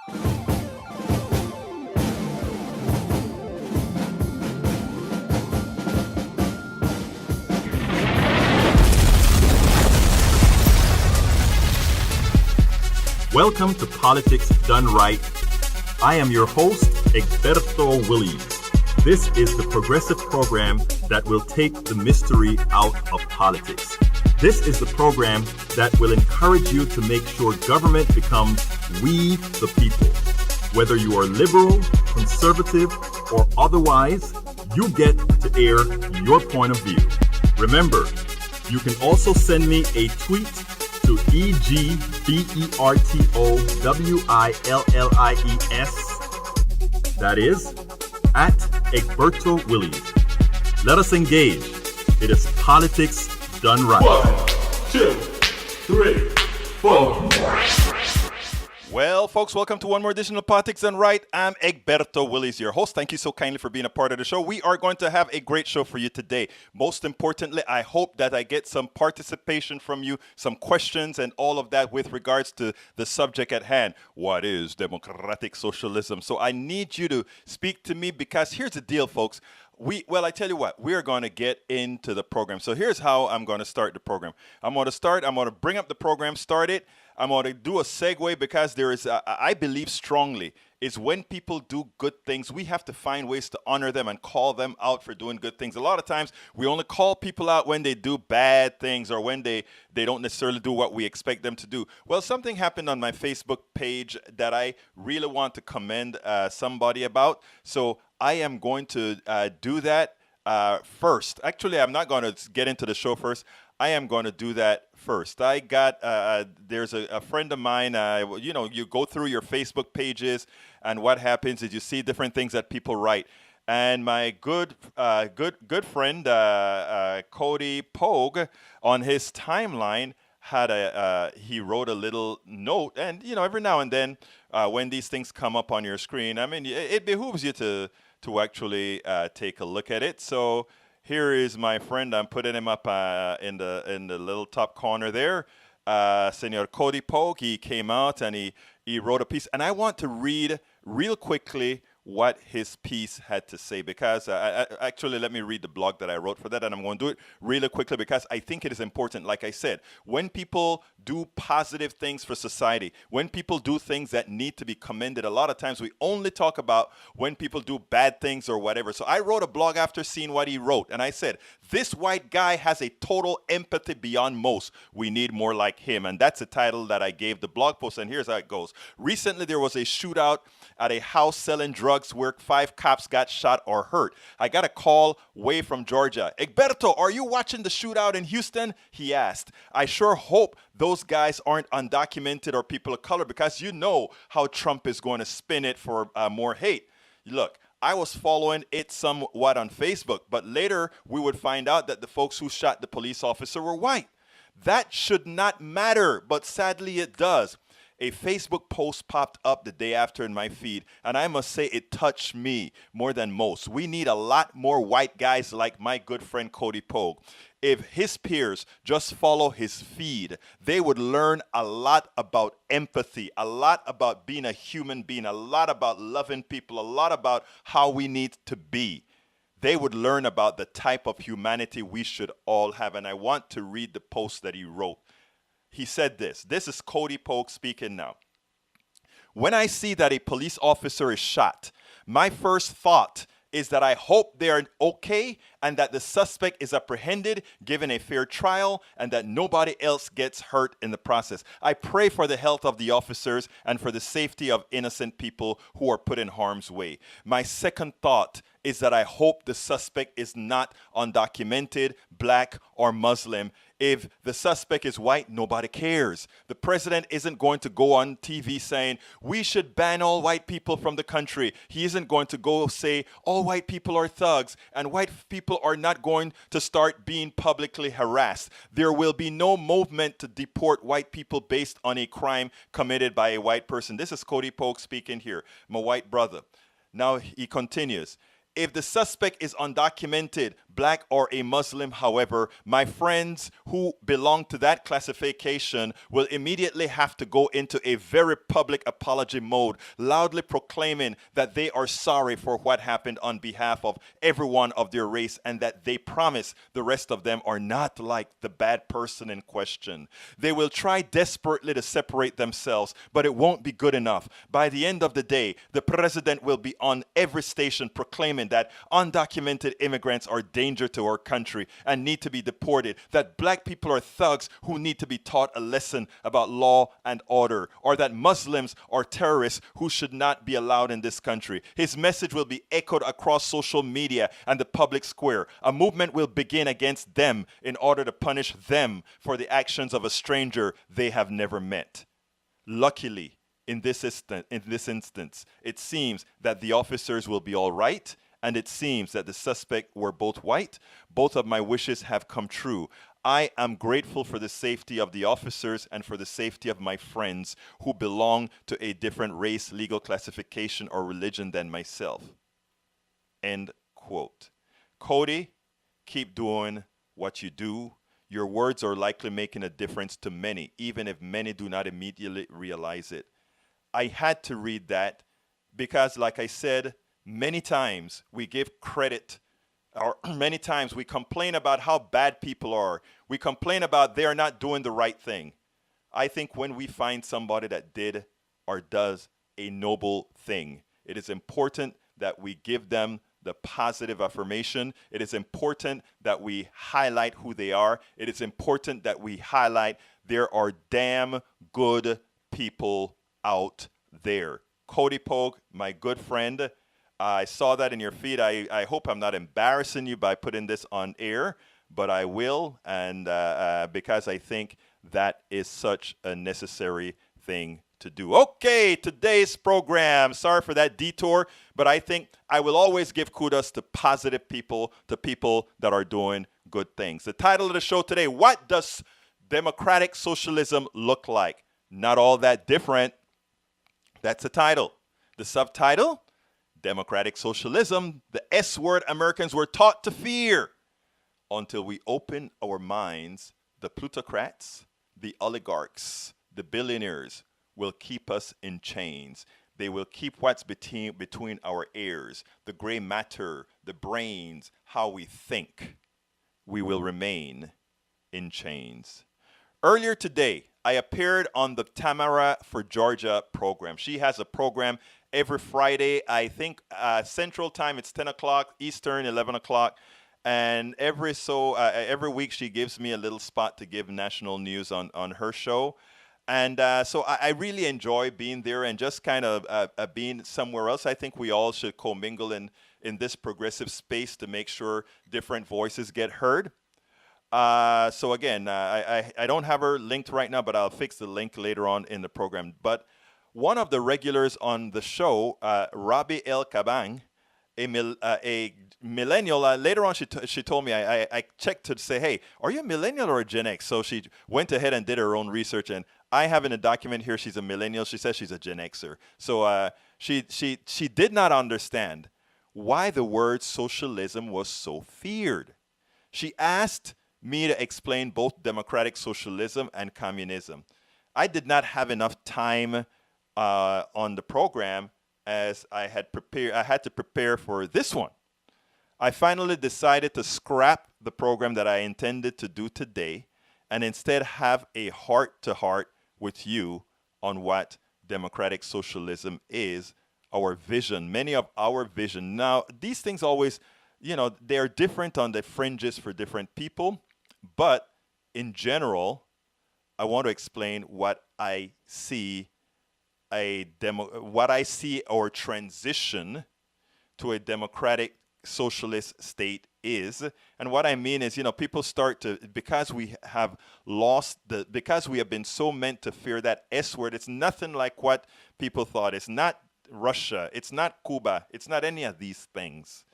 Welcome to Politics Done Right. I am your host, Egberto Willies. This is the progressive program that will take the mystery out of politics. This is the program that will encourage you to make sure government becomes we the people. Whether you are liberal, conservative, or otherwise, you get to air your point of view. Remember, you can also send me a tweet to EGBERTOWILLIES. That is, at Egberto Willies. Let us engage. It is politics done right. 1, 2, 3, 4. Well, folks, welcome to one more edition of Politics Done Right. I'm Egberto Willies, your host. Thank you so kindly for being a part of the show. We are going to have a great show for you today. Most importantly, I hope that I get some participation from you, some questions and all of that with regards to the subject at hand. What is Democratic Socialism? So I need you to speak to me because here's the deal, folks. I tell you what, we are going to get into the program. So here's how I'm going to start the program. I'm going to bring up the program, start it. I'm going to do a segue because there is, I believe strongly, is when people do good things, we have to find ways to honor them and call them out for doing good things. A lot of times, we only call people out when they do bad things or when they don't necessarily do what we expect them to do. Well, something happened on my Facebook page that I really want to commend somebody about. So I am going to do that first. Actually, I'm not going to get into the show first. I am going to do that first. I got, there's a friend of mine, you go through your Facebook pages and what happens is you see different things that people write. And my good friend, Cody Pogue, on his timeline had he wrote a little note. And, every now and then when these things come up on your screen, I mean, it behooves you to actually take a look at it. So here is my friend. I'm putting him up in the little top corner there. Senor Cody Pogue, he came out and he wrote a piece. And I want to read real quickly what his piece had to say because actually let me read the blog that I wrote for that, and I'm going to do it really quickly because I think it is important. Like I said, when people do positive things for society, when people do things that need to be commended, a lot of times we only talk about when people do bad things or whatever. So I wrote a blog after seeing what he wrote, and I said, this white guy has a total empathy beyond most. We need more like him. And that's the title that I gave the blog post, and here's how it goes. Recently, there was a shootout at a house selling drugs where 5 cops got shot or hurt. I got a call way from Georgia. Egberto, are you watching the shootout in Houston? He asked. I sure hope those guys aren't undocumented or people of color because you know how Trump is going to spin it for more hate. Look, I was following it somewhat on Facebook, but later we would find out that the folks who shot the police officer were white. That should not matter, but sadly it does. A Facebook post popped up the day after in my feed, and I must say it touched me more than most. We need a lot more white guys like my good friend Cody Pogue. If his peers just follow his feed, they would learn a lot about empathy, a lot about being a human being, a lot about loving people, a lot about how we need to be. They would learn about the type of humanity we should all have, and I want to read the post that he wrote. He said this. This is Cody Pogue speaking now. When I see that a police officer is shot, my first thought is that I hope they're okay and that the suspect is apprehended, given a fair trial, and that nobody else gets hurt in the process. I pray for the health of the officers and for the safety of innocent people who are put in harm's way. My second thought is that I hope the suspect is not undocumented, black, or Muslim. If the suspect is white, nobody cares. The president isn't going to go on TV saying, we should ban all white people from the country. He isn't going to go say, all white people are thugs, and white people are not going to start being publicly harassed. There will be no movement to deport white people based on a crime committed by a white person. This is Cody Pogue speaking here, my white brother. Now he continues. If the suspect is undocumented, black or a Muslim, however, my friends who belong to that classification will immediately have to go into a very public apology mode, loudly proclaiming that they are sorry for what happened on behalf of everyone of their race and that they promise the rest of them are not like the bad person in question. They will try desperately to separate themselves, but it won't be good enough. By the end of the day, the president will be on every station proclaiming that undocumented immigrants are danger to our country and need to be deported, that black people are thugs who need to be taught a lesson about law and order, or that Muslims are terrorists who should not be allowed in this country. His message will be echoed across social media and the public square. A movement will begin against them in order to punish them for the actions of a stranger they have never met. Luckily, in this instance, it seems that the officers will be all right, and it seems that the suspect were both white. Both of my wishes have come true. I am grateful for the safety of the officers and for the safety of my friends who belong to a different race, legal classification, or religion than myself. End quote. Cody, keep doing what you do. Your words are likely making a difference to many, even if many do not immediately realize it. I had to read that because, like I said, many times we give credit, or many times we complain about how bad people are. We complain about they are not doing the right thing. I think when we find somebody that did or does a noble thing, it is important that we give them the positive affirmation. It is important that we highlight who they are. It is important that we highlight there are damn good people out there. Cody Pogue, my good friend, I saw that in your feed. I hope I'm not embarrassing you by putting this on air, but I will, and because I think that is such a necessary thing to do. Okay, today's program. Sorry for that detour, but I think I will always give kudos to positive people, to people that are doing good things. The title of the show today, what does democratic socialism look like? Not all that different. That's the title. The subtitle, Democratic Socialism, the S word Americans were taught to fear until we open our minds. The plutocrats, the oligarchs, the billionaires will keep us in chains. They will keep what's between our ears, the gray matter, the brains, how we think. We will remain in chains. Earlier today, I appeared on the Tamara for Georgia program. She has a program every Friday. I think Central Time, it's 10 o'clock, Eastern, 11 o'clock. And every week she gives me a little spot to give national news on her show. And so I really enjoy being there and just kind of being somewhere else. I think we all should commingle in this progressive space to make sure different voices get heard. So again, I don't have her linked right now, but I'll fix the link later on in the program. But one of the regulars on the show, Robby L, Caban, a millennial, later on she told me, I checked to say, hey, are you a millennial or a Gen X? So she went ahead and did her own research, and I have in a document here she's a millennial. She says she's a Gen Xer. So she did not understand why the word socialism was so feared. She asked me to explain both democratic socialism and communism. I did not have enough time on the program as I had to prepare for this one. I finally decided to scrap the program that I intended to do today and instead have a heart-to-heart with you on what democratic socialism is, our vision, many of our vision. Now, these things always, they're different on the fringes for different people, but in general, I want to explain what I see our transition to a democratic socialist state is. And what I mean is, people start to, because we have been so meant to fear that S word, it's nothing like what people thought. It's not Russia. It's not Cuba. It's not any of these things.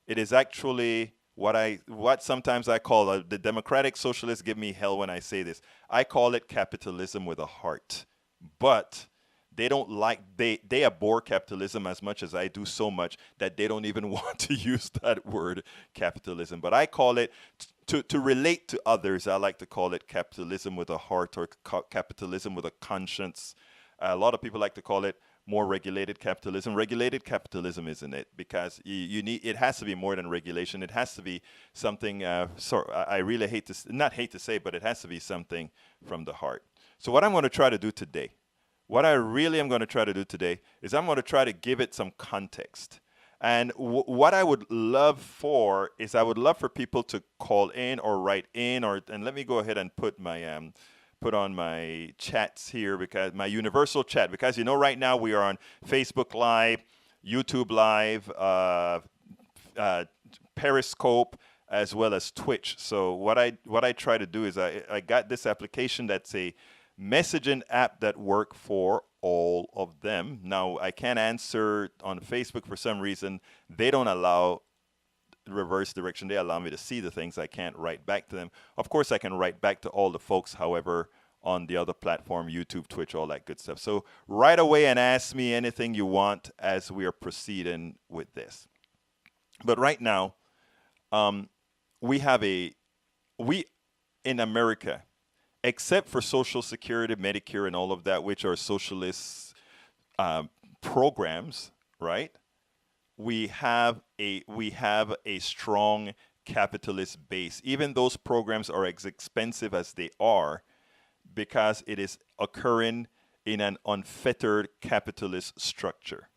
It is actually what sometimes I call the democratic socialists give me hell when I say this. I call it capitalism with a heart. But They don't like, they abhor capitalism as much as I do, so much that they don't even want to use that word capitalism. But I call it, to relate to others, I like to call it capitalism with a heart, or capitalism with a conscience. A lot of people like to call it more regulated capitalism. Regulated capitalism, isn't it? Because you need, it has to be more than regulation. It has to be something. I really hate to, not hate to say, but it has to be something from the heart. So what I'm going to try to do today, what I really am going to try to do today, is I'm going to try to give it some context. And what I would love for is, I would love for people to call in or write in, and let me go ahead and put my put on my chats here, because my universal chat, because right now we are on Facebook Live, YouTube Live, Periscope, as well as Twitch. So what I try to do is, I got this application that's a messaging app that work for all of them. Now I can't answer on Facebook for some reason. They don't allow reverse direction. They allow me to see the things. I can't write back to them. Of course, I can write back to all the folks, however, on the other platform, YouTube, Twitch, all that good stuff. So right away and ask me anything you want as we are proceeding with this. But right now, we in America, except for Social Security, Medicare, and all of that, which are socialist programs, right? We have a strong capitalist base. Even those programs are as expensive as they are, because it is occurring in an unfettered capitalist structure.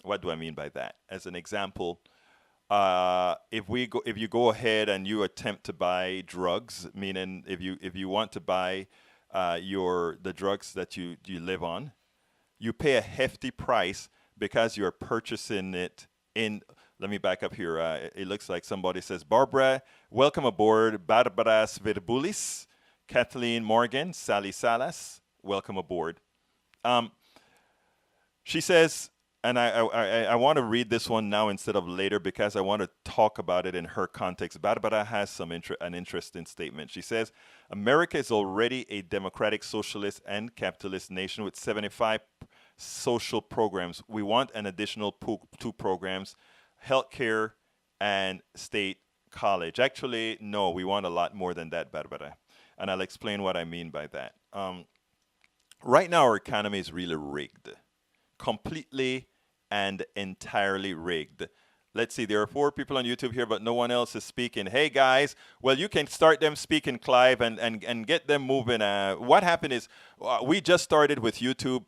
What do I mean by that? As an example, if you go ahead and you attempt to buy drugs, meaning if you want to buy the drugs that you live on, you pay a hefty price because you're purchasing it in. Let me back up here. It looks like somebody says, Barbara, welcome aboard. Barbaras Verbulis, Kathleen Morgan, Sally Salas, welcome aboard. She says, and I want to read this one now instead of later, because I want to talk about it in her context. Barbara has an interesting statement. She says, America is already a democratic, socialist, and capitalist nation with 75 social programs. We want an additional 2 programs, healthcare and state college. Actually, no, we want a lot more than that, Barbara. And I'll explain what I mean by that. Right now, our economy is really rigged. Completely and entirely rigged. Let's see, there are 4 people on YouTube here, but no one else is speaking. Hey, guys, well, you can start them speaking, Clive, and get them moving. What happened is, we just started with YouTube,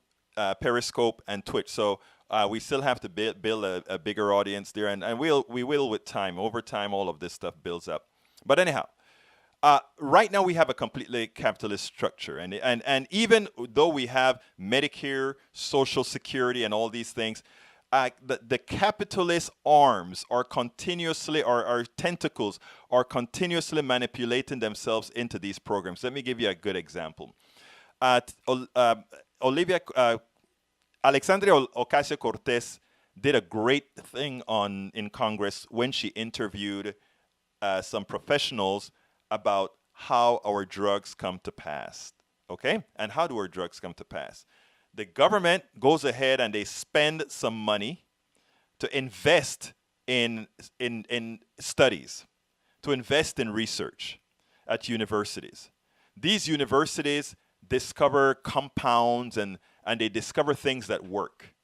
Periscope, and Twitch. So we still have to build a bigger audience there, and we will with time. Over time, all of this stuff builds up. But anyhow, right now we have a completely capitalist structure, and even though we have Medicare, Social Security, and all these things, the capitalist arms are continuously, our tentacles are continuously manipulating themselves into these programs. Let me give you a good example. Alexandria Ocasio-Cortez did a great thing in Congress when she interviewed some professionals about how our drugs come to pass, okay? And how do our drugs come to pass? The government goes ahead and they spend some money to invest in studies, to invest in research at universities. These universities discover compounds and they discover things that work.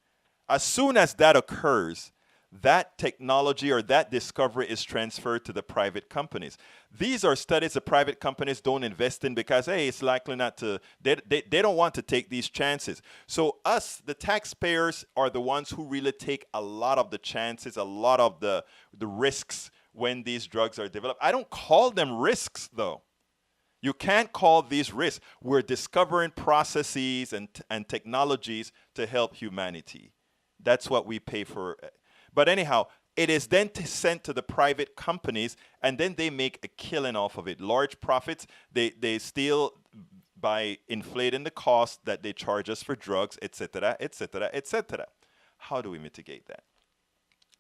As soon as that occurs, that technology or that discovery is transferred to the private companies. These are studies the private companies don't invest in because, hey, it's likely not to, they don't want to take these chances. So us, the taxpayers, are the ones who really take a lot of the chances, a lot of the risks when these drugs are developed. I don't call them risks, though. You can't call these risks. We're discovering processes and technologies to help humanity. That's what we pay for. But anyhow, it is then sent to the private companies, and then they make a killing off of it. Large profits. They steal by inflating the cost that they charge us for drugs, etc., etc., etc. How do we mitigate that?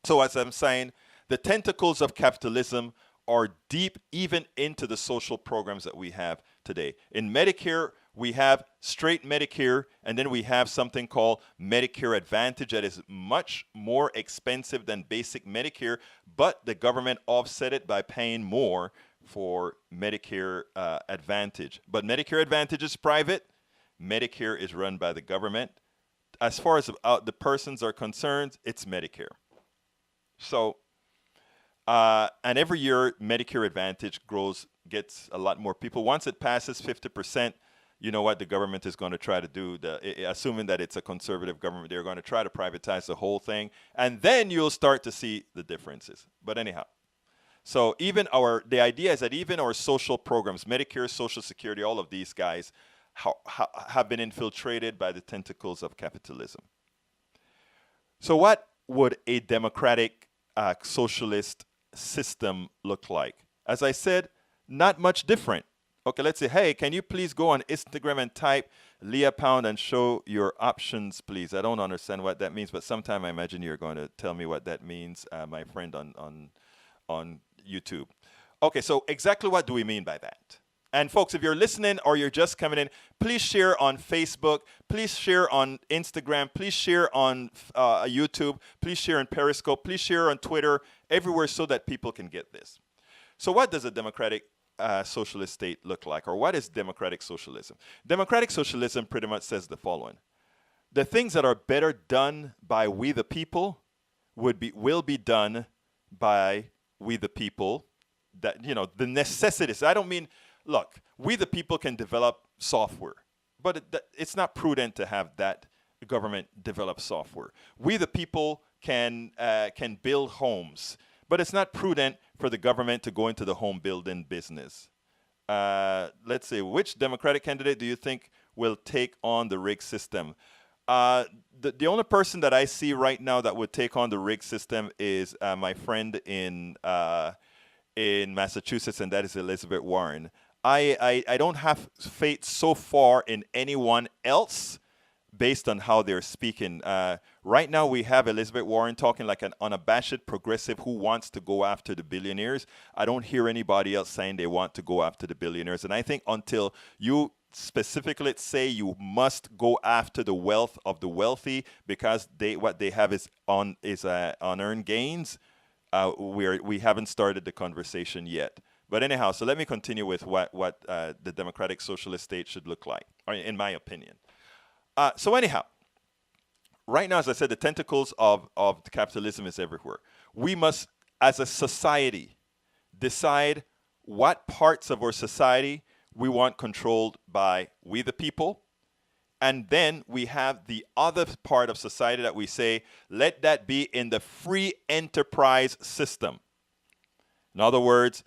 So as I'm saying, the tentacles of capitalism are deep even into the social programs that we have today. In Medicare, We have straight Medicare, and then we have something called Medicare Advantage that is much more expensive than basic Medicare, but the government offset it by paying more for Medicare Advantage. But Medicare Advantage is private. Medicare is run by the government. As far as the persons are concerned, it's Medicare. So, and every year Medicare Advantage gets a lot more people. Once it passes 50%, you know what the government is going to try to do, assuming that it's a conservative government, they're going to try to privatize the whole thing, and then you'll start to see the differences. But anyhow, so the idea is that even our social programs, Medicare, Social Security, all of these guys have been infiltrated by the tentacles of capitalism. So what would a democratic socialist system look like? As I said, not much different. Okay, let's say, hey, can you please go on Instagram and type Leah Pound and show your options, please? I don't understand what that means, but sometime I imagine you're going to tell me what that means, my friend on YouTube. Okay, so exactly what do we mean by that? And folks, if you're listening or you're just coming in, please share on Facebook, please share on Instagram, please share on YouTube, please share on Periscope, please share on Twitter, everywhere so that people can get this. So what does a democratic socialist state look like, or what is democratic socialism? Democratic socialism pretty much says the following: the things that are better done by we the people will be done by we the people. That, you know, the necessities. I don't mean, look, we the people can develop software, but it's not prudent to have that government develop software. We the people can build homes, but it's not prudent for the government to go into the home building business. Let's see, which Democratic candidate do you think will take on the rig system? The only person that I see right now that would take on the rig system is my friend in Massachusetts, and that is Elizabeth Warren. I don't have faith so far in anyone else based on how they're speaking. Right now we have Elizabeth Warren talking like an unabashed progressive who wants to go after the billionaires. I don't hear anybody else saying they want to go after the billionaires. And I think until you specifically say you must go after the wealth of the wealthy because what they have is unearned gains, we haven't started the conversation yet. But anyhow, so let me continue with what the democratic socialist state should look like, in my opinion. So anyhow, right now, as I said, the tentacles of the capitalism is everywhere. We must, as a society, decide what parts of our society we want controlled by we the people. And then we have the other part of society that we say, let that be in the free enterprise system. In other words,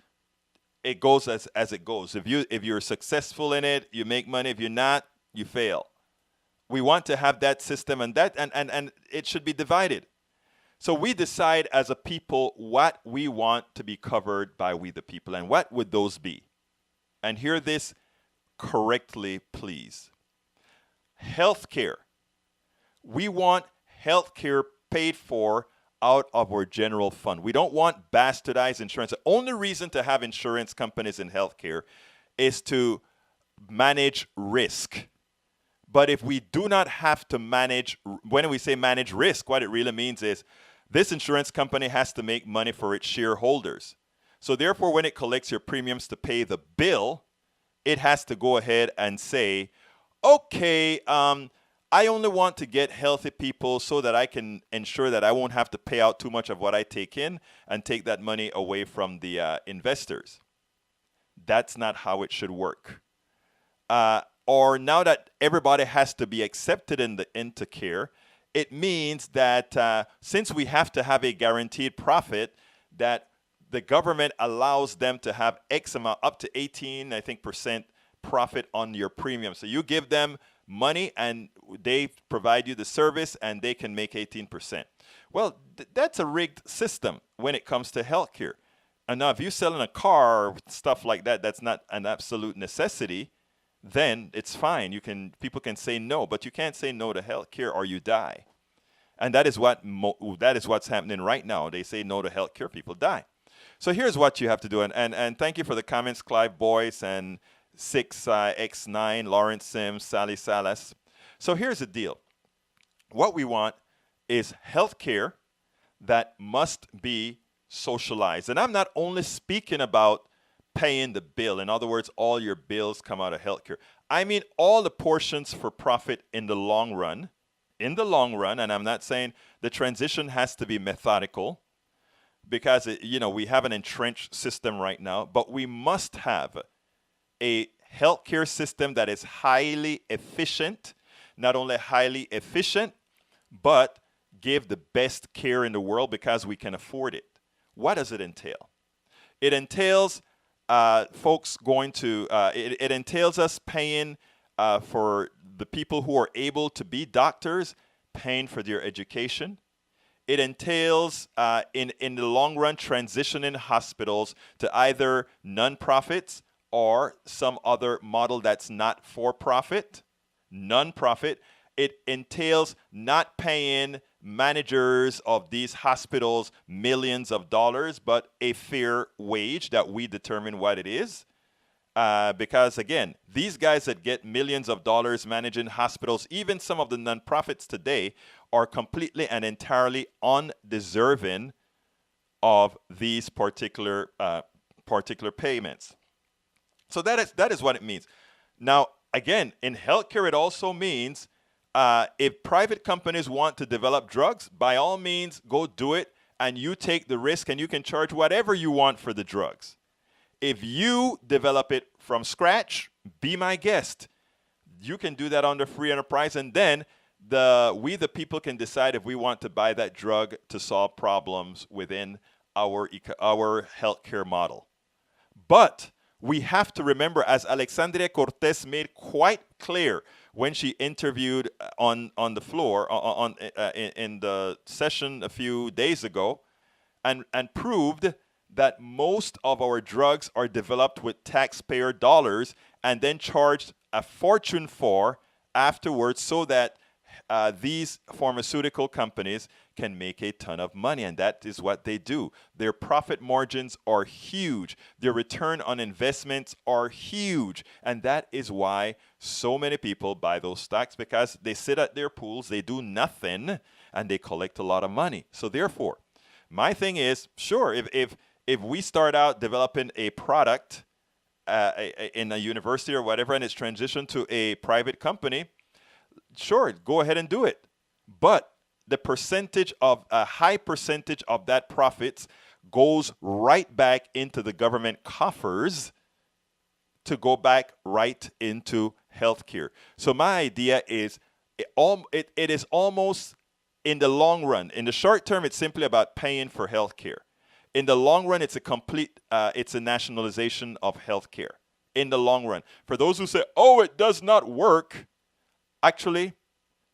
it goes as it goes. If you're successful in it, you make money. If you're not, you fail. We want to have that system, and it should be divided. So we decide as a people what we want to be covered by we the people, and what would those be? And hear this correctly, please. Healthcare. We want healthcare paid for out of our general fund. We don't want bastardized insurance. The only reason to have insurance companies in healthcare is to manage risk. But if we do not have to manage, when we say manage risk, what it really means is this insurance company has to make money for its shareholders. So therefore, when it collects your premiums to pay the bill, it has to go ahead and say, okay, I only want to get healthy people so that I can ensure that I won't have to pay out too much of what I take in and take that money away from the investors. That's not how it should work. Or now that everybody has to be accepted into care, it means that since we have to have a guaranteed profit, that the government allows them to have X amount, up to 18, I think, percent profit on your premium. So you give them money and they provide you the service and they can make 18%. Well, that's a rigged system when it comes to healthcare. And now if you're selling a car or stuff like that, that's not an absolute necessity, then it's fine. People can say no, but you can't say no to healthcare or you die. And that is what's happening right now. They say no to healthcare, people die. So here's what you have to do. And thank you for the comments, Clive Boyce and 6X9, Lawrence Sims, Sally Salas. So here's the deal. What we want is healthcare that must be socialized. And I'm not only speaking about paying the bill. In other words, all your bills come out of healthcare. I mean all the portions for profit in the long run. In the long run, and I'm not saying the transition has to be methodical because we have an entrenched system right now, but we must have a healthcare system that is highly efficient, not only highly efficient, but give the best care in the world because we can afford it. What does it entail? It entails folks going to, it entails us paying for the people who are able to be doctors, paying for their education. It entails, in the long run, transitioning hospitals to either nonprofits or some other model that's not for profit, nonprofit. It entails not paying managers of these hospitals millions of dollars, but a fair wage that we determine what it is. Because again, these guys that get millions of dollars managing hospitals, even some of the nonprofits today, are completely and entirely undeserving of these particular payments. So that is what it means. Now, again, in healthcare, it also means if private companies want to develop drugs, by all means, go do it, and you take the risk, and you can charge whatever you want for the drugs. If you develop it from scratch, be my guest. You can do that under free enterprise, and then we the people can decide if we want to buy that drug to solve problems within our healthcare model. But we have to remember, as Alexandria Cortez made quite clear when she interviewed on the floor in the session a few days ago, and proved that most of our drugs are developed with taxpayer dollars and then charged a fortune for afterwards, so that these pharmaceutical companies can make a ton of money, and that is what they do. Their profit margins are huge. Their return on investments are huge, and that is why so many people buy those stocks, because they sit at their pools, they do nothing, and they collect a lot of money. So therefore, my thing is, sure, if we start out developing a product in a university or whatever, and it's transitioned to a private company, sure, go ahead and do it. But a high percentage of that profits goes right back into the government coffers to go back right into healthcare. So my idea is it is almost, in the long run. In the short term, it's simply about paying for healthcare. In the long run, it's a nationalization of healthcare. In the long run. For those who say, oh, it does not work, actually,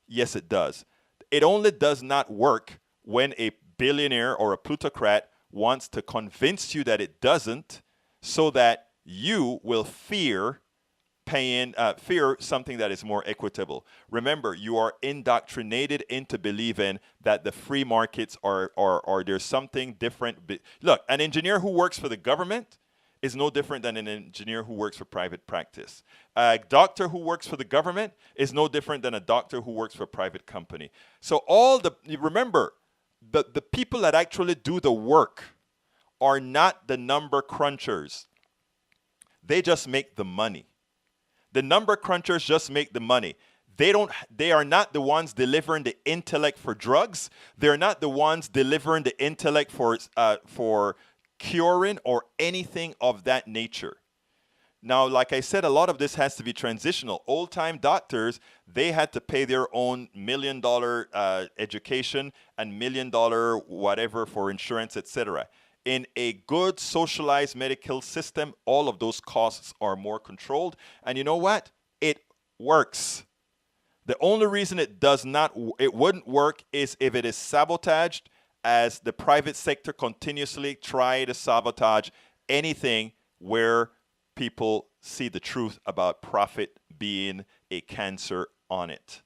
yes, it does. It only does not work when a billionaire or a plutocrat wants to convince you that it doesn't, so that you will fear something that is more equitable. Remember, you are indoctrinated into believing that the free markets are there's something different. Look, an engineer who works for the government is no different than an engineer who works for private practice. A doctor who works for the government is no different than a doctor who works for a private company. So remember, the people that actually do the work are not the number crunchers. They just make the money. The number crunchers just make the money. They are not the ones delivering the intellect for drugs. They're not the ones delivering the intellect for curing or anything of that nature. Now, like I said, a lot of this has to be transitional. Old-time doctors, they had to pay their own $1 million education and $1 million whatever for insurance, etc. In a good socialized medical system, all of those costs are more controlled. And you know what? It works. The only reason it wouldn't work is if it is sabotaged, as the private sector continuously try to sabotage anything where people see the truth about profit being a cancer on it.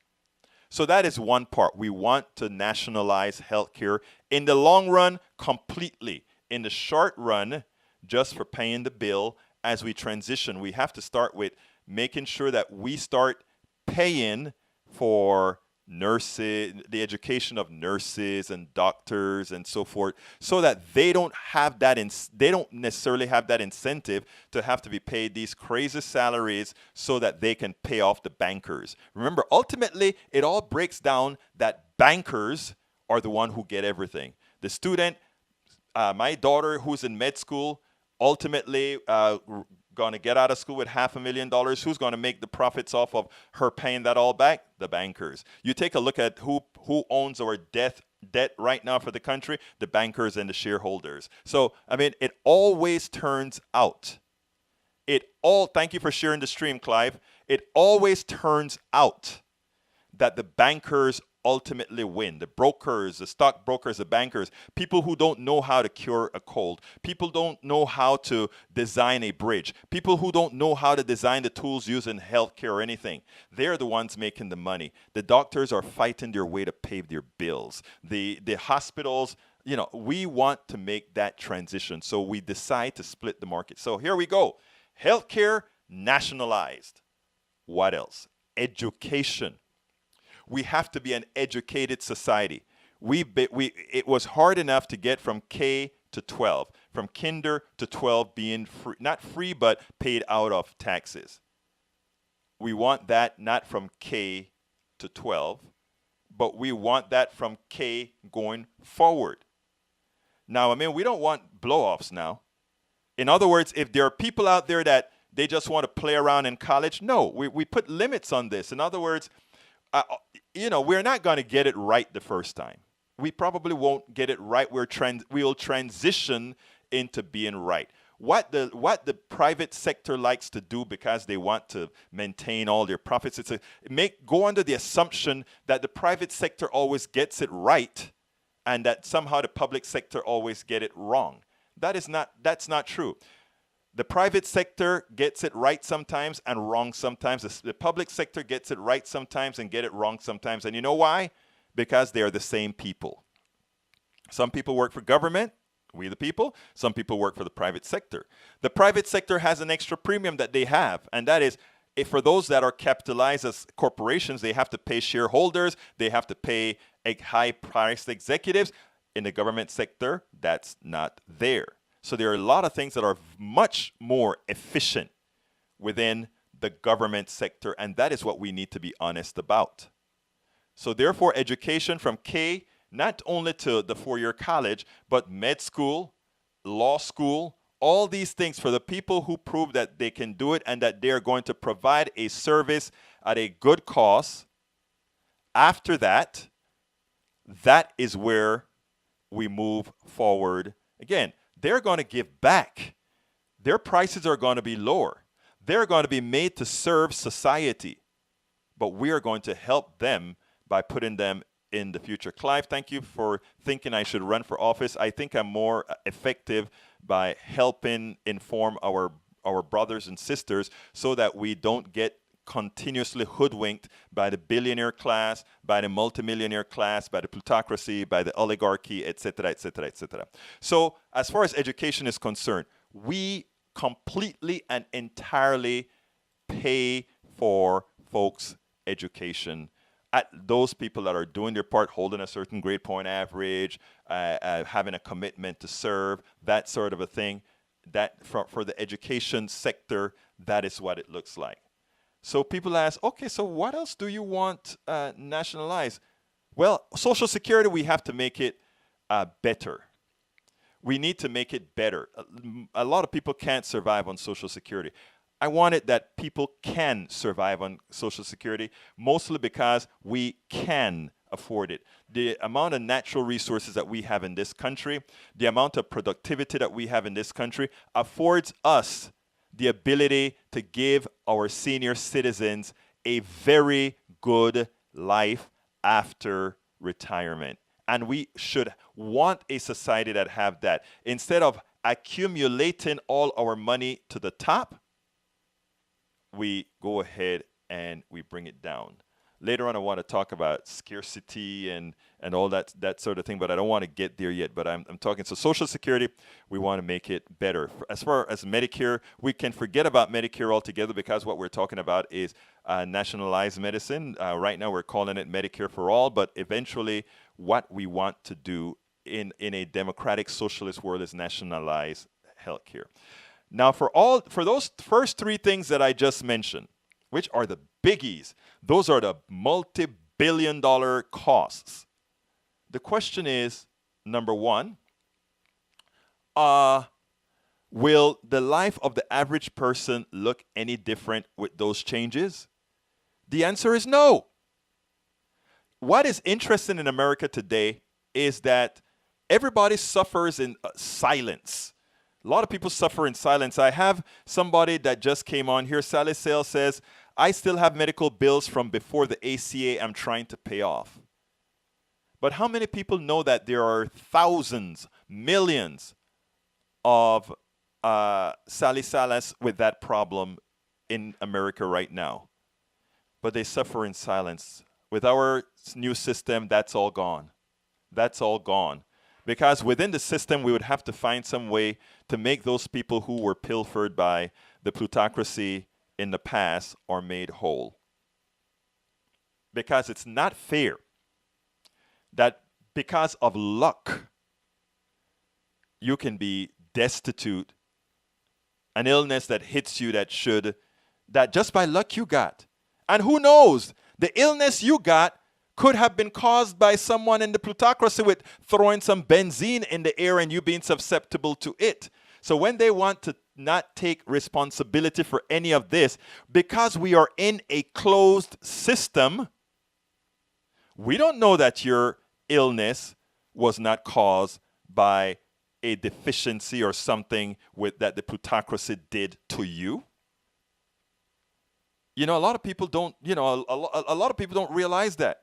So that is one part. We want to nationalize healthcare in the long run completely. In the short run, just for paying the bill as we transition, we have to start with making sure that we start paying for nurses, the education of nurses and doctors and so forth, so that they don't have that they don't necessarily have that incentive to have to be paid these crazy salaries so that they can pay off the bankers. Remember, ultimately, it all breaks down that bankers are the one who get everything. The student, my daughter who's in med school, ultimately going to get out of school with $500,000. Who's going to make the profits off of her paying that all back? The bankers. You take a look at who owns our debt right now for the country, the bankers and the shareholders. So, I mean, it always turns out. Thank you for sharing the stream, Clive. It always turns out that the bankers ultimately win. The brokers, the stockbrokers, the bankers, people who don't know how to cure a cold, people don't know how to design a bridge, people who don't know how to design the tools used in healthcare or anything. They're the ones making the money. The doctors are fighting their way to pay their bills. The hospitals, we want to make that transition. So we decide to split the market. So here we go. Healthcare nationalized. What else? Education. We have to be an educated society. It was hard enough to get from K to 12, from kinder to 12 being free, not free, but paid out of taxes. We want that not from K to 12, but we want that from K going forward. Now, I mean, we don't want blow-offs now. In other words, if there are people out there that they just want to play around in college, no, we put limits on this. In other words, we're not going to get it right the first time. We probably won't get it right. We'll transition into being right. What the private sector likes to do because they want to maintain all their profits, go under the assumption that the private sector always gets it right, and that somehow the public sector always get it wrong. That's not true. The private sector gets it right sometimes and wrong sometimes. The public sector gets it right sometimes and get it wrong sometimes. And you know why? Because they are the same people. Some people work for government, we the people. Some people work for the private sector. The private sector has an extra premium that they have, and that is, if for those that are capitalized as corporations, they have to pay shareholders, they have to pay high-priced executives. In the government sector, that's not there. So there are a lot of things that are much more efficient within the government sector, and that is what we need to be honest about. So therefore, education from K, not only to the four-year college, but med school, law school, all these things for the people who prove that they can do it and that they're going to provide a service at a good cost. After that, that is where we move forward. Again, they're going to give back. Their prices are going to be lower. They're going to be made to serve society. But we are going to help them by putting them in the future. Clive, thank you for thinking I should run for office. I think I'm more effective by helping inform our brothers and sisters so that we don't get continuously hoodwinked by the billionaire class, by the multimillionaire class, by the plutocracy, by the oligarchy, etc., etc., etc. So as far as education is concerned, we completely and entirely pay for folks' education. At those people that are doing their part, holding a certain grade point average, having a commitment to serve, that sort of a thing, that for the education sector, that is what it looks like. So people ask, okay, so what else do you want nationalized? Well, Social Security, we have to make it better. We need to make it better. A lot of people can't survive on Social Security. I want it that people can survive on Social Security, mostly because we can afford it. The amount of natural resources that we have in this country, the amount of productivity that we have in this country affords us the ability to give our senior citizens a very good life after retirement. And we should want a society that have that. Instead of accumulating all our money to the top, we go ahead and we bring it down. Later on, I want to talk about scarcity and all that sort of thing, but I don't want to get there yet. But I'm talking, so Social Security, we want to make it better. As far as Medicare, we can forget about Medicare altogether because what we're talking about is nationalized medicine. Right now, we're calling it Medicare for all, but eventually, what we want to do in a democratic socialist world is nationalize healthcare. Now, for those first three things that I just mentioned, which are the biggies, those are the multi-billion-dollar costs. The question is, number one, will the life of the average person look any different with those changes? The answer is no. What is interesting in America today is that everybody suffers in silence. A lot of people suffer in silence. I have somebody that just came on here. Sally Sale says, I still have medical bills from before the ACA I'm trying to pay off. But how many people know that there are thousands, millions of Sally Salas with that problem in America right now? But they suffer in silence. With our new system, that's all gone. That's all gone. Because within the system, we would have to find some way to make those people who were pilfered by the plutocracy in the past are made whole. Because it's not fair that because of luck, you can be destitute, an illness that hits you that just by luck you got. And who knows, the illness you got could have been caused by someone in the plutocracy with throwing some benzene in the air and you being susceptible to it. So when they want to not take responsibility for any of this, because we are in a closed system, we don't know that your illness was not caused by a deficiency or something that the plutocracy did to you. You know, a lot of people don't, a lot of people don't realize that.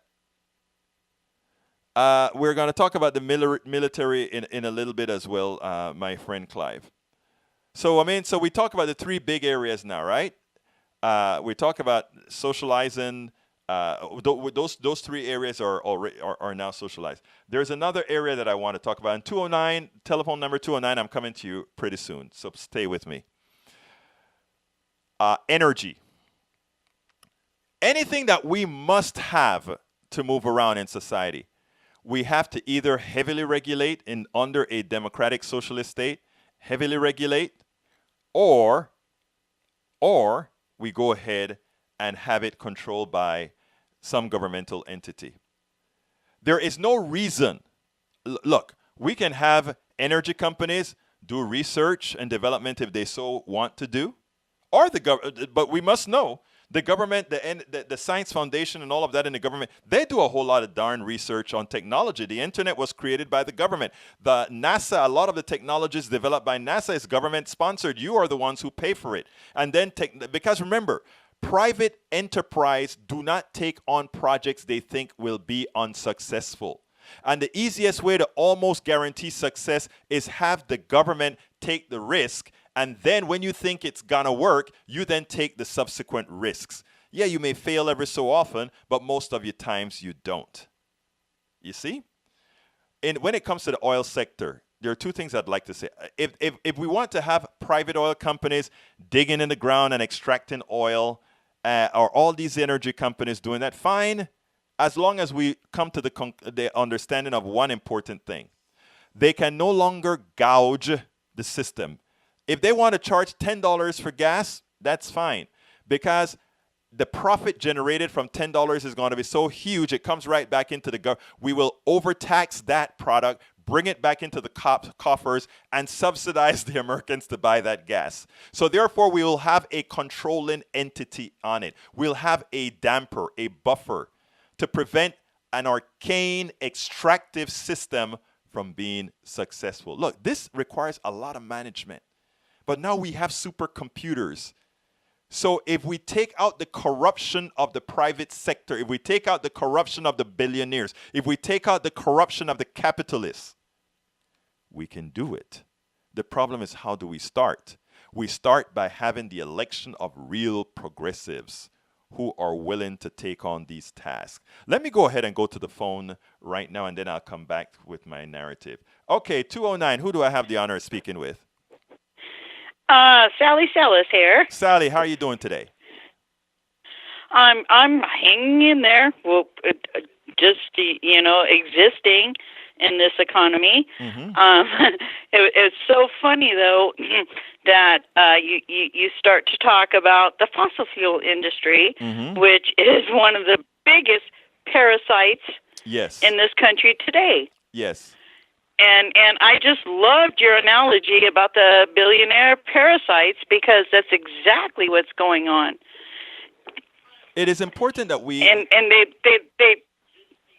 We're going to talk about the military in a little bit as well, my friend Clive. So we talk about the three big areas now, right? We talk about socializing. Those three areas are now socialized. There's another area that I want to talk about. In 209, telephone number 209, I'm coming to you pretty soon, so stay with me. Energy. Anything that we must have to move around in society, we have to either heavily regulate under a democratic socialist state, heavily regulate, or we go ahead and have it controlled by some governmental entity. There is no reason. Look, we can have energy companies do research and development if they so want to do, but we must know the government, the Science Foundation and all of that in the government, they do a whole lot of darn research on technology. The internet was created by the government. The NASA, a lot of the technologies developed by NASA is government sponsored. You are the ones who pay for it. And then, because remember, private enterprise do not take on projects they think will be unsuccessful. And the easiest way to almost guarantee success is have the government take the risk. And then when you think it's going to work, you then take the subsequent risks. Yeah, you may fail every so often, but most of your times you don't. You see? When it comes to the oil sector, there are two things I'd like to say. If we want to have private oil companies digging in the ground and extracting oil, or all these energy companies doing that, fine, as long as we come to the understanding of one important thing. They can no longer gouge the system. If they want to charge $10 for gas, that's fine, because the profit generated from $10 is going to be so huge, it comes right back into the government. We will overtax that product, bring it back into the coffers, and subsidize the Americans to buy that gas. So therefore, we will have a controlling entity on it. We'll have a damper, a buffer, to prevent an arcane extractive system from being successful. Look, this requires a lot of management. But now we have supercomputers. So if we take out the corruption of the private sector, if we take out the corruption of the billionaires, if we take out the corruption of the capitalists, we can do it. The problem is, how do we start? We start by having the election of real progressives who are willing to take on these tasks. Let me go ahead and go to the phone right now, and then I'll come back with my narrative. Okay, 209, who do I have the honor of speaking with? Sally Salas here. Sally, how are you doing today? I'm hanging in there. Well, just existing in this economy. It's so funny though that you start to talk about the fossil fuel industry, which is one of the biggest parasites in this country today. Yes. And I just loved your analogy about the billionaire parasites, because that's exactly what's going on. It is important that we... And they...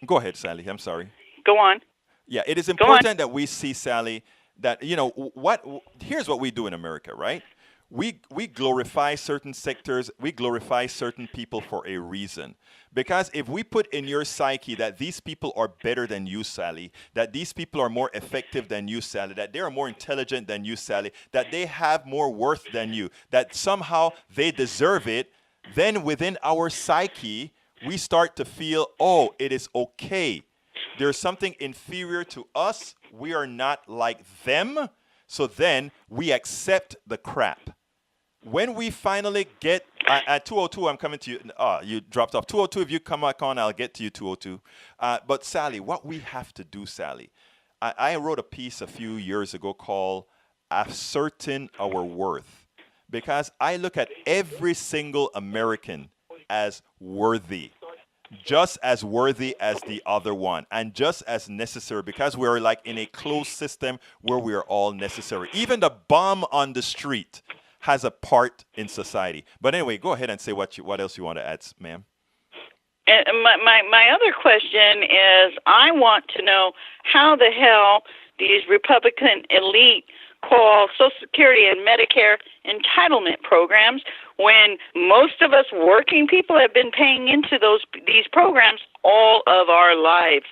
Go ahead, Sally. I'm sorry. Go on. Yeah, it is important that we see, Sally, that, here's what we do in America, right? We glorify certain sectors, we glorify certain people for a reason. Because if we put in your psyche that these people are better than you, Sally, that these people are more effective than you, Sally, that they are more intelligent than you, Sally, that they have more worth than you, that somehow they deserve it, then within our psyche, we start to feel, oh, it is okay. There's something inferior to us. We are not like them. So then we accept the crap. When we finally get at 202, I'm coming to you. You dropped off. 202, if you come back on, I'll get to you, 202. But Sally, what we have to do, Sally, I wrote a piece a few years ago called Asserting Our Worth, because I look at every single American as worthy, just as worthy as the other one, and just as necessary, because we're like in a closed system where we are all necessary. Even the bum on the street has a part in society. But anyway, go ahead and say what else you want to add, ma'am. And my other question is, I want to know how the hell these Republican elite call Social Security and Medicare entitlement programs when most of us working people have been paying into these programs all of our lives.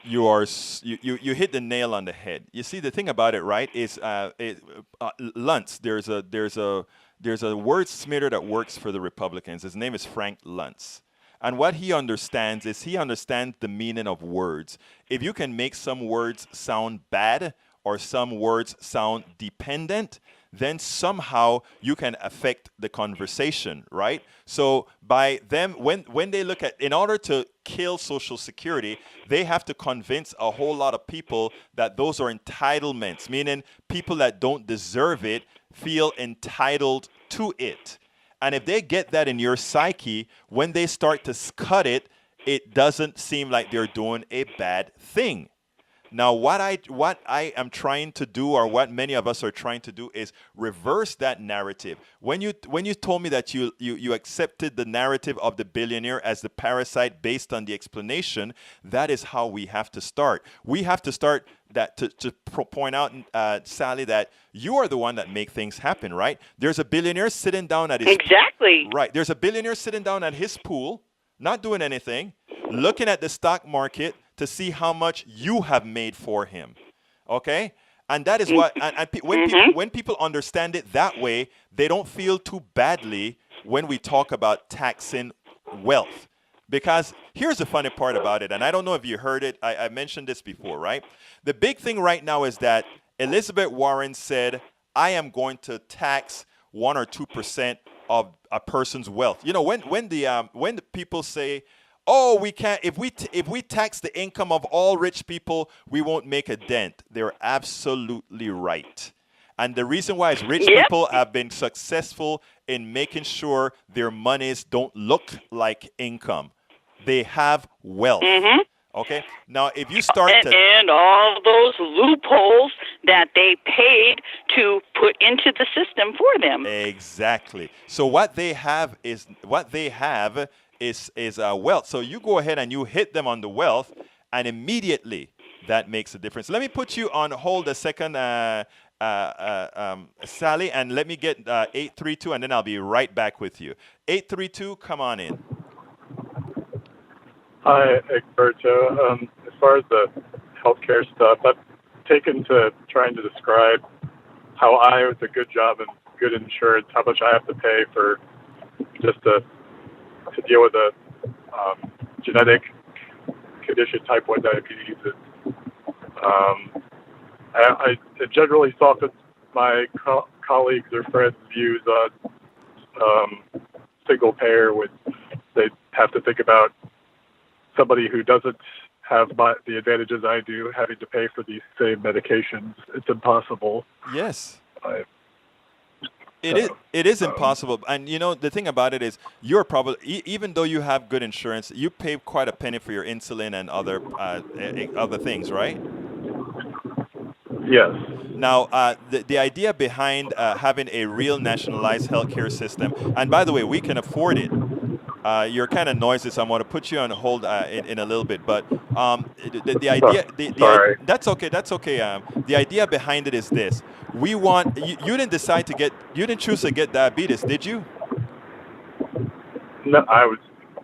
You hit the nail on the head. You see, the thing about it, right, is Luntz. There's a wordsmither that works for the Republicans. His name is Frank Luntz. And what he understands is he understands the meaning of words. If you can make some words sound bad or some words sound dependent, then somehow you can affect the conversation, right? So by them, when they look at, in order to kill Social Security, they have to convince a whole lot of people that those are entitlements, meaning people that don't deserve it feel entitled to it. And if they get that in your psyche, when they start to cut it, it doesn't seem like they're doing a bad thing. Now, what I am trying to do, or what many of us are trying to do, is reverse that narrative. When you told me that you accepted the narrative of the billionaire as the parasite based on the explanation, that is how we have to start. We have to start that to point out, Sally, that you are the one that make things happen, right? There's a billionaire sitting down at his exactly right. There's a billionaire sitting down at his pool, not doing anything, looking at the stock market to see how much you have made for him, okay? And that is what, when people understand it that way, they don't feel too badly when we talk about taxing wealth. Because here's the funny part about it, and I don't know if you heard it, I mentioned this before, right? The big thing right now is that Elizabeth Warren said, I am going to tax 1 or 2% of a person's wealth. You know, when the people say, oh, we can't, if we tax the income of all rich people, we won't make a dent. They're absolutely right. And the reason why is rich people have been successful in making sure their monies don't look like income. They have wealth. Okay? Now, if you start and all those loopholes that they paid to put into the system for them. Exactly. So what they have is wealth. So you go ahead and you hit them on the wealth, and immediately that makes a difference. Let me put you on hold a second, Sally, and let me get 832, and then I'll be right back with you. 832, come on in. Hi, Egberto. As far as the healthcare stuff, I've taken to trying to describe how with a good job and good insurance, how much I have to pay for just a to deal with a genetic condition, type 1 diabetes. I generally soften my colleagues or friends' views on single payer when they have to think about somebody who doesn't have the advantages I do having to pay for these same medications. It's impossible. Yes. It is. It is impossible, and the thing about it is, you're probably even though you have good insurance, you pay quite a penny for your insulin and other things, right? Yes. Now, the idea behind having a real nationalized healthcare system, and by the way, we can afford it. You're kind of noisy, so I'm going to put you on hold in a little bit. But the idea, Sorry. that's okay. That's okay. The idea behind it is this: we want you didn't decide to you didn't choose to get diabetes, did you? No,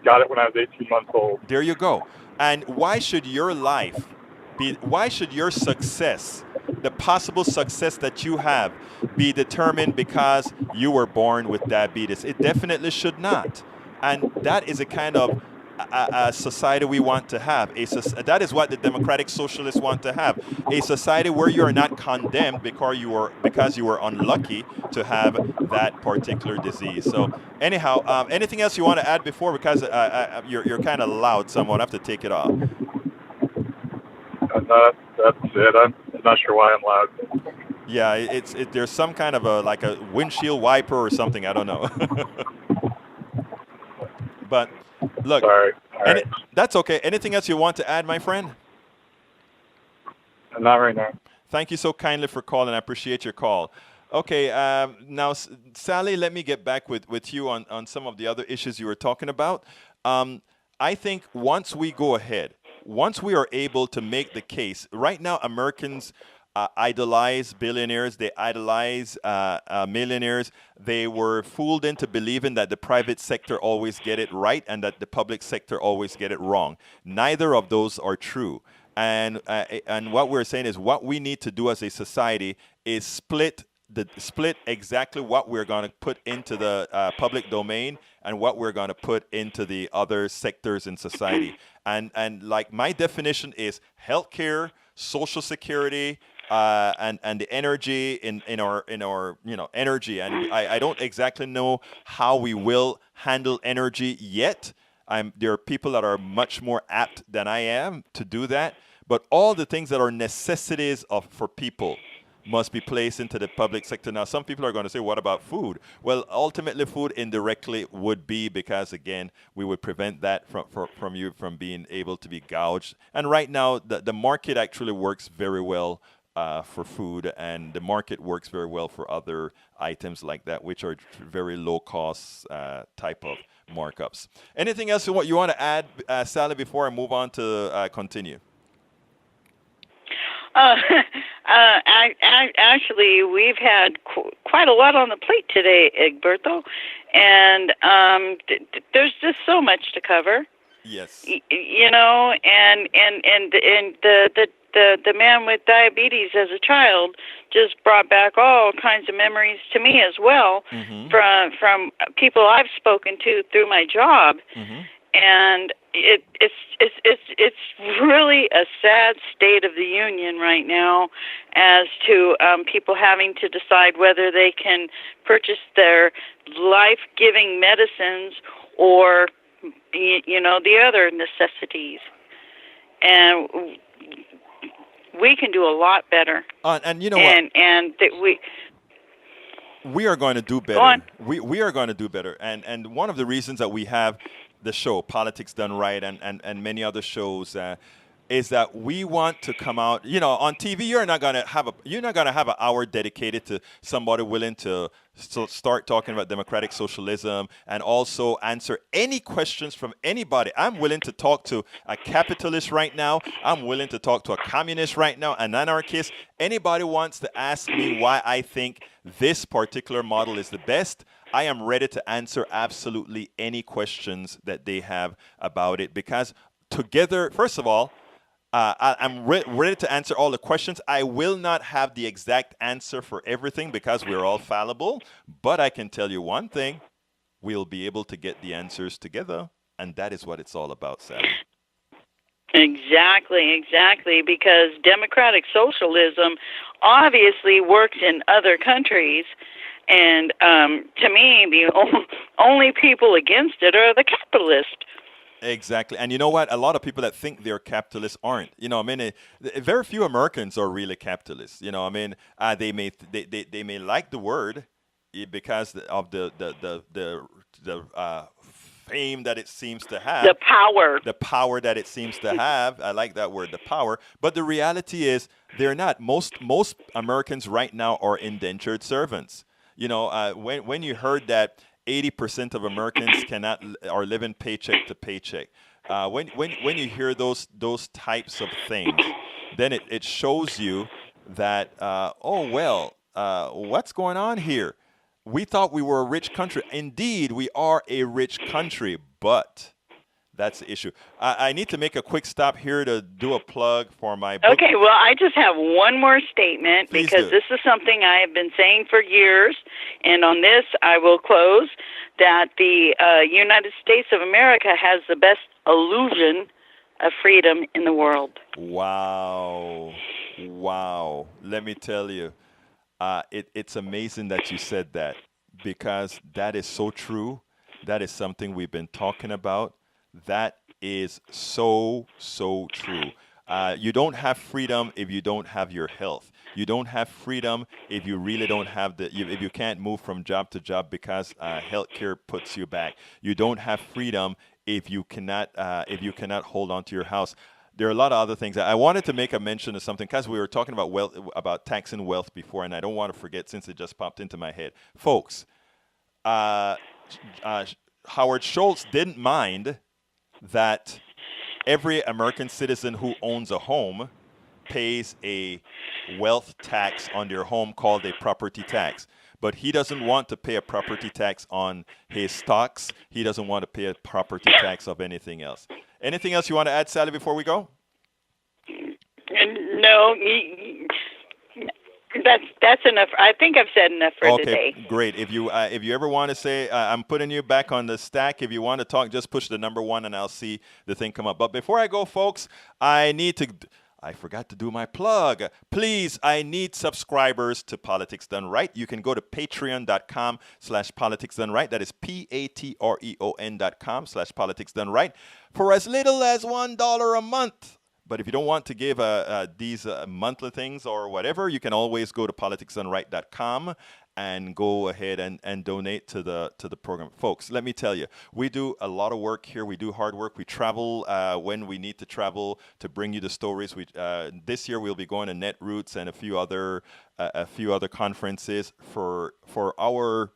got it when I was 18 months old. There you go. And why should your life be? Why should your success, the possible success that you have, be determined because you were born with diabetes? It definitely should not. And that is a kind of a society we want to have. That is what the Democratic Socialists want to have. A society where you are not condemned because you were unlucky to have that particular disease. So anyhow, anything else you want to add before? Because you're kind of loud, so I'm going to have to take it off. That's it. I'm not sure why I'm loud. Yeah, there's some kind of like a windshield wiper or something. I don't know. But look, Sorry. All right. that's okay. Anything else you want to add, my friend? Not right now. Thank you so kindly for calling. I appreciate your call. Okay, now, Sally, let me get back with you on some of the other issues you were talking about. I think once we go ahead, once we are able to make the case, right now Americans idolize billionaires, they idolize millionaires. They were fooled into believing that the private sector always get it right and that the public sector always get it wrong. Neither of those are true. And what we're saying is what we need to do as a society is split exactly what we're going to put into the public domain and what we're going to put into the other sectors in society. And like my definition is healthcare, Social Security, and the energy in our energy. And I don't exactly know how we will handle energy yet. There are people that are much more apt than I am to do that. But all the things that are necessities for people must be placed into the public sector. Now, some people are going to say, what about food? Well, ultimately, food indirectly would be because, again, we would prevent that from you from being able to be gouged. And right now, the market actually works very well for food, and the market works very well for other items like that, which are very low-cost type of markups. Anything else you want to add, Sally, before I move on to continue? Actually, we've had quite a lot on the plate today, Egberto, and there's just so much to cover. Yes. And the man with diabetes as a child just brought back all kinds of memories to me as well, from people I've spoken to through my job, and it's really a sad state of the union right now as to people having to decide whether they can purchase their life-giving medicines or the other necessities. And we can do a lot better. And you know what? And that we are going to do better. Go on. We are going to do better. And one of the reasons that we have the show Politics Done Right and many other shows is that we want to come out. On TV, you're not going to have an hour dedicated to somebody willing to start talking about democratic socialism and also answer any questions from anybody. I'm willing to talk to a capitalist right now. I'm willing to talk to a communist right now, an anarchist. Anybody wants to ask me why I think this particular model is the best, I am ready to answer absolutely any questions that they have about it, because together, first of all, I'm ready to answer all the questions. I will not have the exact answer for everything because we're all fallible, but I can tell you one thing. we'll be able to get the answers together, and that is what it's all about, Sally. Exactly, because democratic socialism obviously works in other countries, and to me, the only people against it are the capitalists. Exactly. And you know what? A lot of people that think they're capitalists aren't. Very few Americans are really capitalists. They may like the word because of the fame that it seems to have. The power that it seems to have. I like that word, the power. But the reality is they're not. Most Americans right now are indentured servants. When you heard that 80% of Americans are living paycheck to paycheck. When you hear those types of things, then it shows you that what's going on here? We thought we were a rich country. Indeed, we are a rich country, but that's the issue. I need to make a quick stop here to do a plug for my book. Okay, well, I just have one more statement. Please because do. This is something I have been saying for years, and on this I will close, that the United States of America has the best illusion of freedom in the world. Wow. Let me tell you, it's amazing that you said that, because that is so true. That is something we've been talking about. That is so true. You don't have freedom if you don't have your health. You don't have freedom if you really don't have if you can't move from job to job because healthcare puts you back. You don't have freedom if you cannot hold on to your house. There are a lot of other things. I wanted to make a mention of something because we were talking about about taxing wealth before, and I don't want to forget since it just popped into my head, folks. Howard Schultz didn't mind that every American citizen who owns a home pays a wealth tax on their home called a property tax. But he doesn't want to pay a property tax on his stocks. He doesn't want to pay a property tax of anything else. Anything else you want to add, Sally, before we go? No, that's enough. I think I've said enough for today. Okay, great. If you ever want to say, I'm putting you back on the stack. If you want to talk, just push the number 1 and I'll see the thing come up. But before I go, folks, I forgot to do my plug. Please, I need subscribers to Politics Done Right. You can go to patreon.com/politicsdoneright. That is patreon.com/politicsdoneright for as little as $1 a month. But if you don't want to give these monthly things or whatever, you can always go to politicsdoneright.com and go ahead and donate to the program. Folks, let me tell you, we do a lot of work here. We do hard work. We travel when we need to travel to bring you the stories. This year we'll be going to Netroots and a few other conferences for our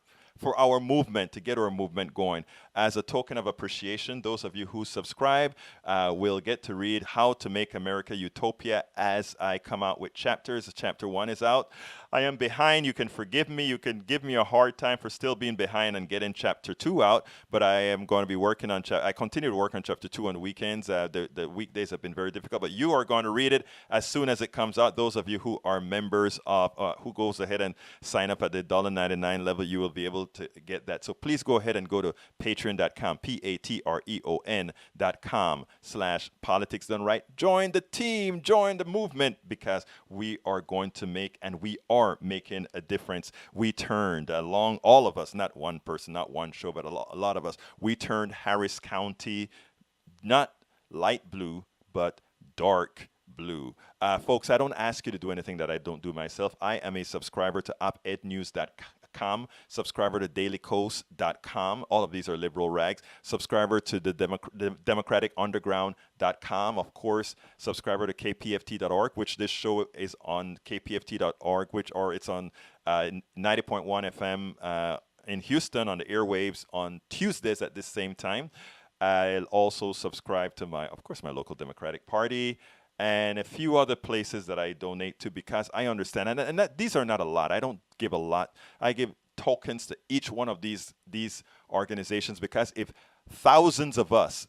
movement, to get our movement going. As a token of appreciation, those of you who subscribe will get to read How to Make America Utopia as I come out with chapters. Chapter 1 is out. I am behind. You can forgive me. You can give me a hard time for still being behind and getting chapter 2 out, but I am going to be working on I continue to work on chapter 2 on the weekends. The weekdays have been very difficult, but you are going to read it as soon as it comes out. Those of you who are members of, who goes ahead and sign up at the $1.99 level, you will be able to get that. So please go ahead and go to patreon.com, patreon.com/politics done right. Join the team, join the movement, because we are going to make, and we are making a difference. We turned along, all of us, not one person, not one show, but a lot of us, we turned Harris County not light blue, but dark blue. Folks, I don't ask you to do anything that I don't do myself. I am a subscriber to opednews.com, subscriber to dailycoast.com. All of these are liberal rags. Subscriber to the democraticunderground.com. Of course, subscriber to kpft.org, which this show is on kpft.org, it's on 90.1 FM in Houston on the airwaves on Tuesdays at this same time. I'll also subscribe to my local Democratic Party and a few other places that I donate to, because I understand, and that these are not a lot. I don't give a lot. I give tokens to each one of these organizations, because if thousands of us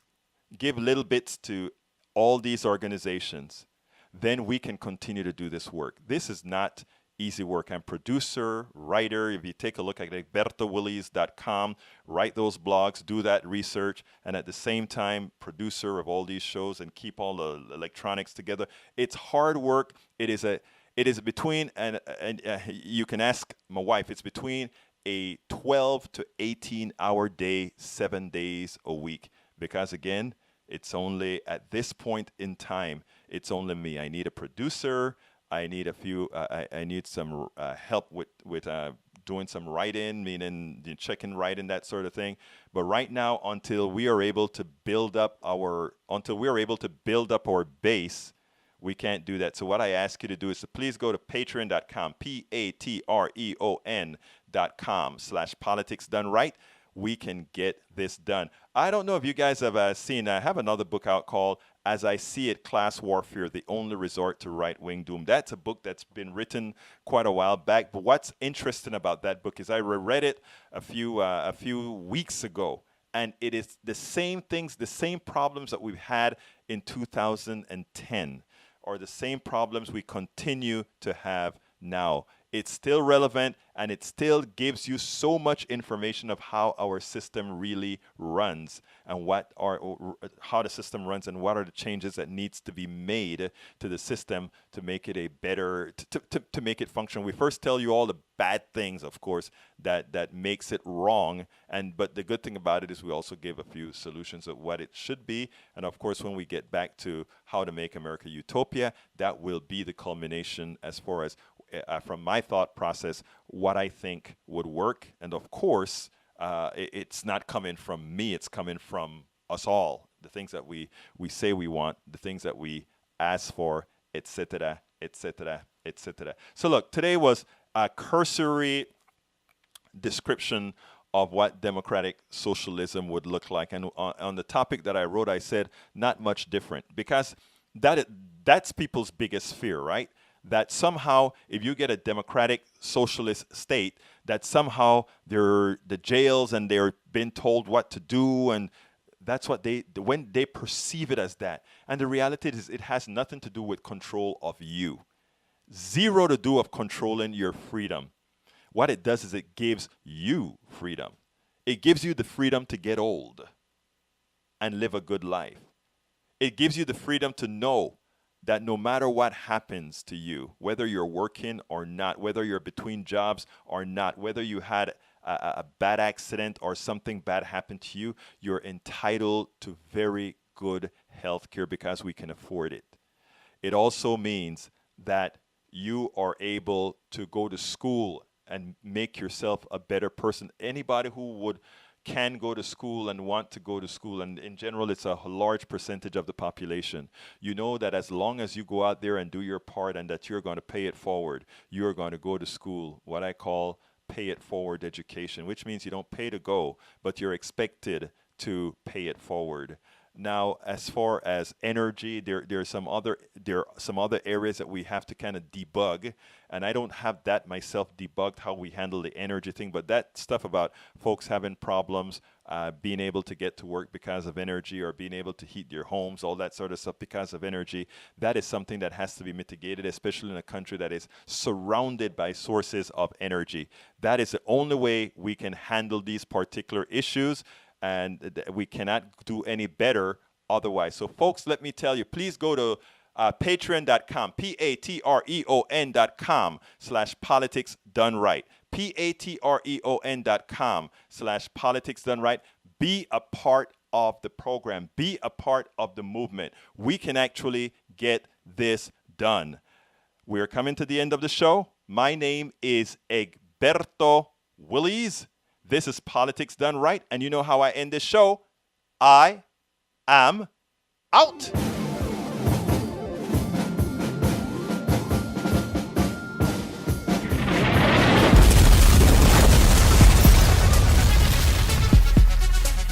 give little bits to all these organizations, then we can continue to do this work. This is not easy work. I'm producer, writer. If you take a look at egbertowillies.com, write those blogs, do that research, and at the same time, producer of all these shows and keep all the electronics together. It's hard work. It is between, and you can ask my wife, it's between a 12 to 18 hour day, 7 days a week. Because again, it's only at this point in time, it's only me. I need a producer. I need I need some help with doing some write-in, meaning checking write-in, that sort of thing. But right now, until we are able to build up our base, we can't do that. So what I ask you to do is to please go to patreon.com, patreon.com/politics done right. We can get this done. I don't know if you guys have seen, I have another book out called As I See It, Class Warfare, The Only Resort to Right-Wing Doom. That's a book that's been written quite a while back. But what's interesting about that book is I reread it a few weeks ago. And it is the same things, the same problems that we've had in 2010 are the same problems we continue to have now. It's still relevant, and it still gives you so much information of how our system really runs and how the system runs and what are the changes that needs to be made to the system to make it a better, to make it function. We first tell you all the bad things, of course, that makes it wrong. But the good thing about it is we also give a few solutions of what it should be. And of course, when we get back to how to make America utopia, that will be the culmination as far as from my thought process, what I think would work. And of course, it's not coming from me, it's coming from us all. The things that we say we want, the things that we ask for, etc., etc., etc. So look, today was a cursory description of what democratic socialism would look like. And on the topic that I wrote, I said, not much different. Because that's people's biggest fear, right? That somehow, if you get a democratic socialist state, that somehow they're the jails and they're being told what to do, and that's what when they perceive it as that. And the reality is, it has nothing to do with control of you. Zero to do of controlling your freedom. What it does is it gives you freedom. It gives you the freedom to get old and live a good life. It gives you the freedom to know that no matter what happens to you, whether you're working or not, whether you're between jobs or not, whether you had a bad accident or something bad happened to you, you're entitled to very good health care because we can afford it. It also means that you are able to go to school and make yourself a better person. Anybody who can go to school and want to go to school, and in general it's a large percentage of the population, you know that as long as you go out there and do your part and that you're going to pay it forward, you're going to go to school, what I call pay it forward education, which means you don't pay to go, but you're expected to pay it forward. Now, as far as energy, there are some other areas that we have to kind of debug, and I don't have that myself debugged how we handle the energy thing. But that stuff about folks having problems being able to get to work because of energy, or being able to heat their homes, all that sort of stuff because of energy, that is something that has to be mitigated, especially in a country that is surrounded by sources of energy. That is the only way we can handle these particular issues. And we cannot do any better otherwise. So, folks, let me tell you, please go to patreon.com, patreon.com/politics done right, patreon.com/politics done right. Be a part of the program. Be a part of the movement. We can actually get this done. We're coming to the end of the show. My name is Egberto Willies. This is Politics Done Right, and you know how I end this show. I am out.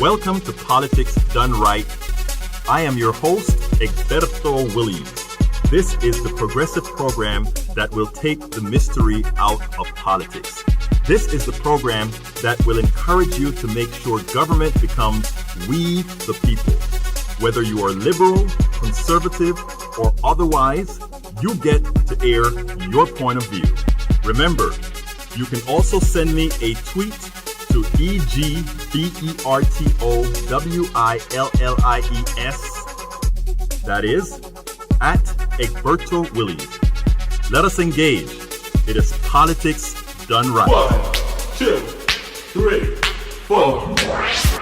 Welcome to Politics Done Right. I am your host, Egberto Willies. This is the progressive program that will take the mystery out of politics. This is the program that will encourage you to make sure government becomes we the people. Whether you are liberal, conservative, or otherwise, you get to air your point of view. Remember, you can also send me a tweet to EGBERTOWILLIES. That is, at Egberto Willies. Let us engage. It is politics done right. 1, 2, 3, 4.